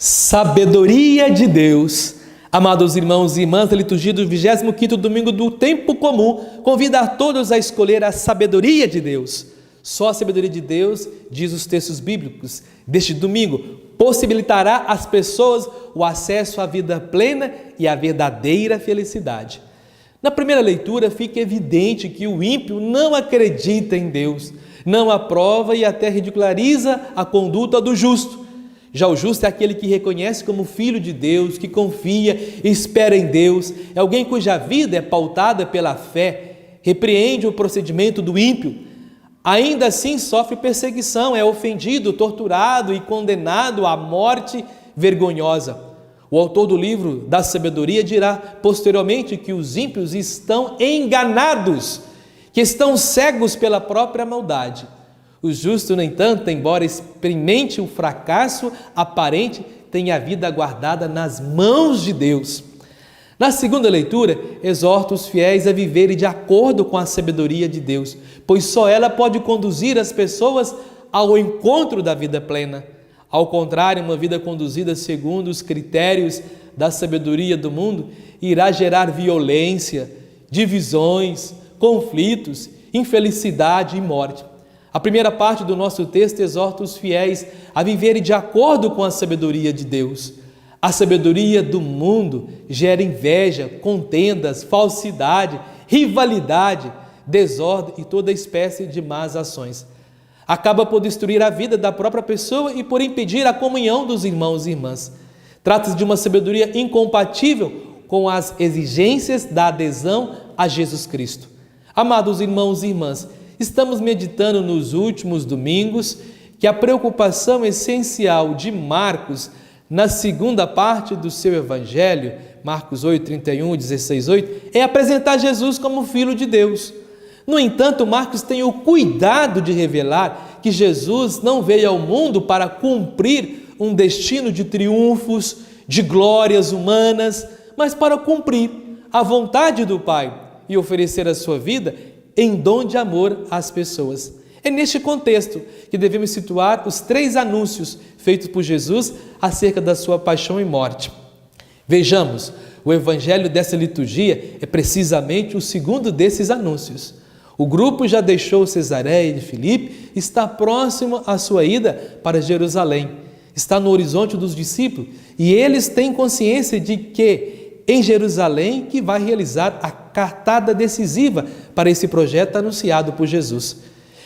Sabedoria de Deus. Amados irmãos e irmãs, a liturgia do 25º domingo do tempo comum convida a todos a escolher a sabedoria de Deus. Só a sabedoria de Deus, diz os textos bíblicos deste domingo, possibilitará às pessoas o acesso à vida plena e à verdadeira felicidade. Na primeira leitura fica evidente que o ímpio não acredita em Deus, não aprova e até ridiculariza a conduta do justo. Já o justo é aquele que reconhece como filho de Deus, que confia e espera em Deus, é alguém cuja vida é pautada pela fé, repreende o procedimento do ímpio, ainda assim sofre perseguição, é ofendido, torturado e condenado à morte vergonhosa. O autor do livro da sabedoria dirá posteriormente que os ímpios estão enganados, que estão cegos pela própria maldade. O justo, no entanto, embora experimente o fracasso aparente, tem a vida guardada nas mãos de Deus. Na segunda leitura, exorta os fiéis a viverem de acordo com a sabedoria de Deus, pois só ela pode conduzir as pessoas ao encontro da vida plena. Ao contrário, uma vida conduzida segundo os critérios da sabedoria do mundo irá gerar violência, divisões, conflitos, infelicidade e morte. A primeira parte do nosso texto exorta os fiéis a viverem de acordo com a sabedoria de Deus. A sabedoria do mundo gera inveja, contendas, falsidade, rivalidade, desordem e toda espécie de más ações. Acaba por destruir a vida da própria pessoa e por impedir a comunhão dos irmãos e irmãs. Trata-se de uma sabedoria incompatível com as exigências da adesão a Jesus Cristo. Amados irmãos e irmãs, estamos meditando nos últimos domingos que a preocupação essencial de Marcos, na segunda parte do seu evangelho, Marcos 8, 31, 16, 8, é apresentar Jesus como Filho de Deus. No entanto, Marcos tem o cuidado de revelar que Jesus não veio ao mundo para cumprir um destino de triunfos, de glórias humanas, mas para cumprir a vontade do Pai e oferecer a sua vida em dom de amor às pessoas. É neste contexto que devemos situar os 3 anúncios feitos por Jesus acerca da sua paixão e morte. Vejamos, o evangelho dessa liturgia é precisamente o segundo desses anúncios. O grupo já deixou Cesareia de Filipe, está próximo à sua ida para Jerusalém, está no horizonte dos discípulos e eles têm consciência de que em Jerusalém que vai realizar a cartada decisiva para esse projeto anunciado por Jesus.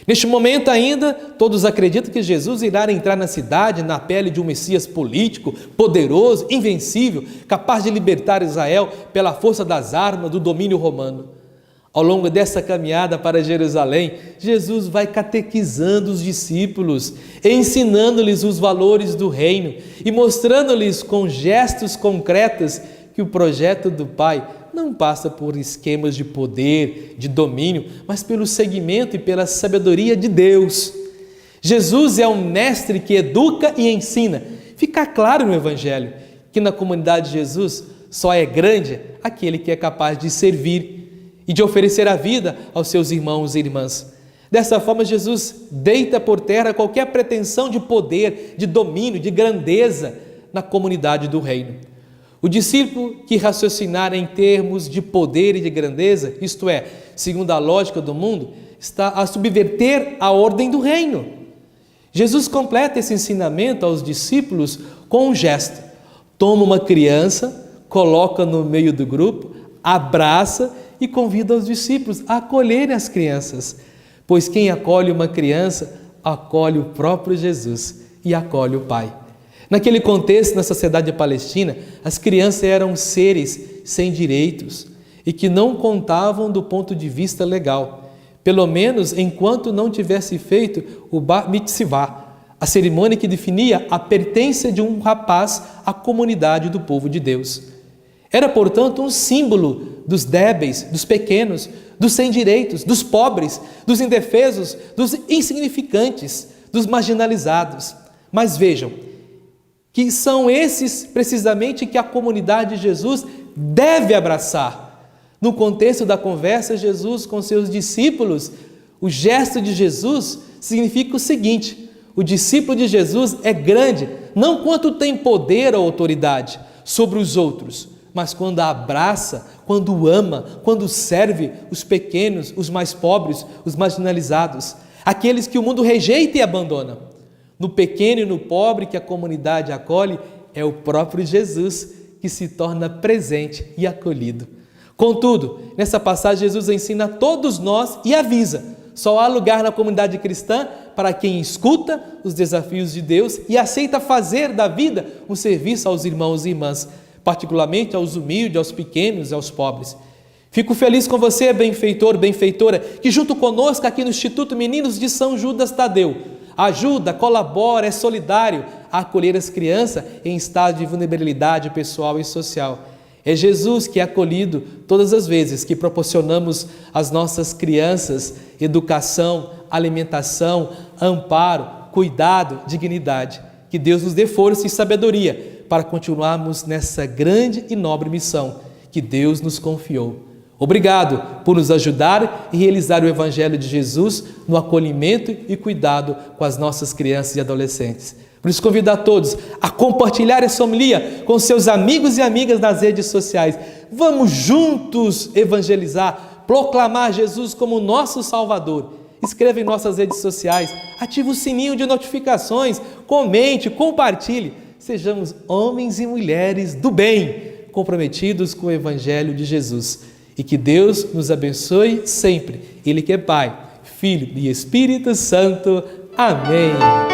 Neste momento ainda, todos acreditam que Jesus irá entrar na cidade na pele de um Messias político, poderoso, invencível, capaz de libertar Israel pela força das armas do domínio romano. Ao longo dessa caminhada para Jerusalém, Jesus vai catequizando os discípulos, ensinando-lhes os valores do reino e mostrando-lhes com gestos concretos que o projeto do Pai não passa por esquemas de poder, de domínio, mas pelo seguimento e pela sabedoria de Deus. Jesus é um mestre que educa e ensina. Fica claro no Evangelho que na comunidade de Jesus só é grande aquele que é capaz de servir e de oferecer a vida aos seus irmãos e irmãs. Dessa forma, Jesus deita por terra qualquer pretensão de poder, de domínio, de grandeza na comunidade do reino. O discípulo que raciocinar em termos de poder e de grandeza, isto é, segundo a lógica do mundo, está a subverter a ordem do reino. Jesus completa esse ensinamento aos discípulos com um gesto. Toma uma criança, coloca no meio do grupo, abraça e convida os discípulos a acolherem as crianças, pois quem acolhe uma criança, acolhe o próprio Jesus e acolhe o Pai. Naquele contexto, na sociedade palestina, as crianças eram seres sem direitos e que não contavam do ponto de vista legal, pelo menos enquanto não tivesse feito o Bar Mitzvah, a cerimônia que definia a pertença de um rapaz à comunidade do povo de Deus. Era, portanto, um símbolo dos débeis, dos pequenos, dos sem direitos, dos pobres, dos indefesos, dos insignificantes, dos marginalizados. Mas vejam, que são esses precisamente que a comunidade de Jesus deve abraçar. No contexto da conversa, Jesus com seus discípulos, o gesto de Jesus significa o seguinte: o discípulo de Jesus é grande não quando tem poder ou autoridade sobre os outros, mas quando abraça, quando ama, quando serve os pequenos, os mais pobres, os marginalizados, aqueles que o mundo rejeita e abandona. No pequeno e no pobre que a comunidade acolhe, é o próprio Jesus que se torna presente e acolhido. Contudo, nessa passagem Jesus ensina a todos nós e avisa: só há lugar na comunidade cristã para quem escuta os desafios de Deus e aceita fazer da vida um serviço aos irmãos e irmãs, particularmente aos humildes, aos pequenos e aos pobres. Fico feliz com você, benfeitor, benfeitora, que junto conosco aqui no Instituto Meninos de São Judas Tadeu ajuda, colabora, é solidário a acolher as crianças em estado de vulnerabilidade pessoal e social. É Jesus que é acolhido todas as vezes que proporcionamos às nossas crianças educação, alimentação, amparo, cuidado, dignidade. Que Deus nos dê força e sabedoria para continuarmos nessa grande e nobre missão que Deus nos confiou. Obrigado por nos ajudar e realizar o Evangelho de Jesus no acolhimento e cuidado com as nossas crianças e adolescentes. Por isso convido a todos a compartilhar essa homilia com seus amigos e amigas nas redes sociais. Vamos juntos evangelizar, proclamar Jesus como nosso Salvador. Escreva em nossas redes sociais, ative o sininho de notificações, comente, compartilhe. Sejamos homens e mulheres do bem, comprometidos com o Evangelho de Jesus. E que Deus nos abençoe sempre. Ele que é Pai, Filho e Espírito Santo. Amém.